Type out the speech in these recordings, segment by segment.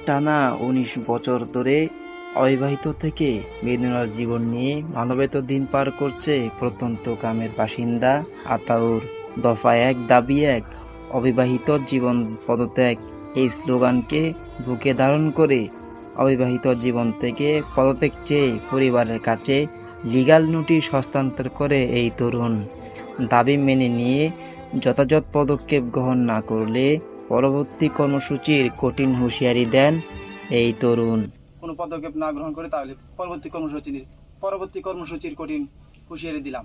টানা ১৯ বছর ধরে অবিবাহিত থেকে বেদনার জীবন নিয়ে মানবেতর দিন পার করছে প্রত্যন্ত গ্রামের বাসিন্দা আতাউর। দফা এক দাবি এক, অবিবাহিত জীবন পদত্যাগ। এই স্লোগানকে বুকে ধারণ করে অবিবাহিত জীবন থেকে পদত্যাগ চেয়ে পরিবারের কাছে লিগ্যাল নোটিশ হস্তান্তর করে এই তরুণ। দাবি মেনে নিয়ে যথাযথ পদক্ষেপ গ্রহণ না করলে পরবর্তী কর্মসূচির কঠিন হুঁশিয়ারি দেন এই তরুণ। কোনো পদক্ষেপ না গ্রহণ করে তাহলে পরবর্তী কর্মসূচির কঠিন হুঁশিয়ারি দিলাম।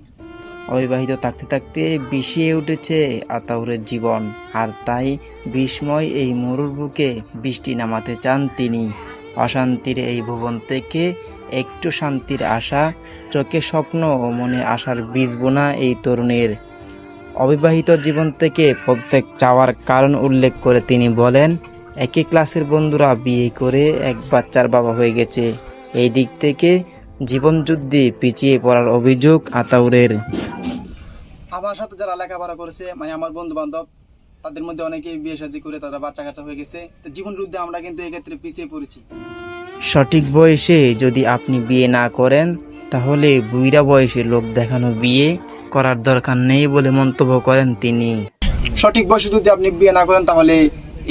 অবিবাহিত থাকতে থাকতে বিষিয়ে উঠেছে আতাউরের জীবন, আর তাই বিস্ময় এই মরুর বুকে বৃষ্টি নামাতে চান তিনি। অশান্তির এই ভুবন থেকে একটু শান্তির আশা, চোখে স্বপ্ন ও মনে আশার বীজ বোনা এই তরুণের। অবিবাহিত জীবন থেকে পদত্যাগ চাওয়ার কারণ উল্লেখ করে তিনি বলেন, একই ক্লাসের বন্ধুরা বিয়ে করে এক বাচ্চার বাবা হয়ে গেছে। এই দিক থেকে জীবনযুদ্ধে পিছিয়ে পড়ার অভিযোগ আতাউরের। আমার সাথে যারা লেখাপড়া করেছে, মানে আমার বন্ধু বান্ধব, তাদের মধ্যে অনেকেই বিয়ে শাদী করে তারা বাচ্চা কাচ্চা হয়ে গেছে। তো জীবন যুদ্ধে আমরা কিন্তু এক্ষেত্রে পিছিয়ে পড়েছি। সঠিক বয়সে যদি আপনি বিয়ে না করেন তাহলে বুইড়া বয়সে লোক দেখানো বিয়ে করার দরকার নেই বলে মন্তব্য করেন তিনি। সঠিক বয়সে যদি আপনি বিয়ে না করেন তাহলে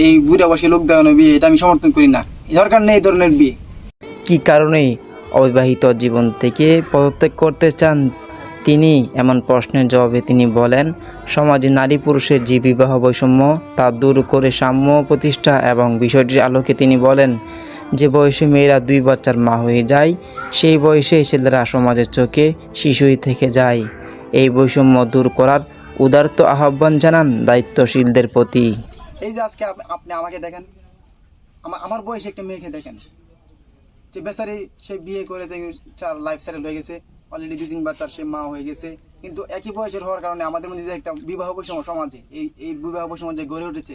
এই বুড়া বয়সে লোক দেখানো বিয়ে, এটা আমি সমর্থন করি না। দরকার নেই এই ধরনের বিয়ে। কি কারণে অবিবাহিত জীবন থেকে পদত্যাগ করতে চান তিনি, এমন প্রশ্নের জবাবে তিনি বলেন, সমাজে নারী পুরুষের যে বিবাহ বৈষম্য তা দূর করে সাম্য প্রতিষ্ঠা এবং বিষয়টির আলোকে তিনি বলেন, যে বয়সে মেয়েরা 2 বাচ্চার মা হয়ে যায় সেই বয়সে ছেলেরা সমাজের চোখে শিশুই থেকে যায়। এই বৈষম্য দূর করার উদারত আহ্বান জানান দায়িত্বশীলদের প্রতি। এই যে আজকে আপনি আমাকে দেখেন, আমার বয়সে একটা মেয়েকে দেখেন, যে বেচারি সে বিয়ে করে চার লাইফ সেটেল হয়ে গেছে, অলরেডি 2-3 বাচ্চার সে মা হয়ে গেছে। কিন্তু একই বয়সের হওয়ার কারণে আমাদের মধ্যে যে একটা বিবাহ বৈষম্য সমাজে, এই বিবাহ বৈষম্য যে গড়ে উঠেছে,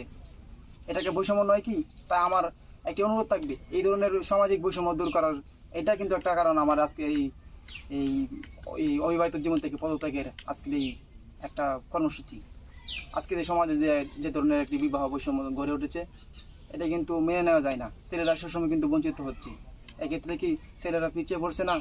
এটাকে বৈষম্য নয় কি? তাই আমার একটি অনুরোধ থাকবে, এই ধরনের সামাজিক বৈষম্য দূর করার। এটা কিন্তু একটা কারণ আমার আজকে এই অবিবাহিত জীবন থেকে পদত্যাগের আজকের এই একটা কর্মসূচি। আজকের এই সমাজে যে ধরনের একটি বিবাহ বৈষম্য গড়ে উঠেছে, এটা কিন্তু মেনে নেওয়া যায় না। ছেলেরা সবসময় কিন্তু বঞ্চিত হচ্ছে। এক্ষেত্রে কি ছেলেরা পিছিয়ে পড়ছে না?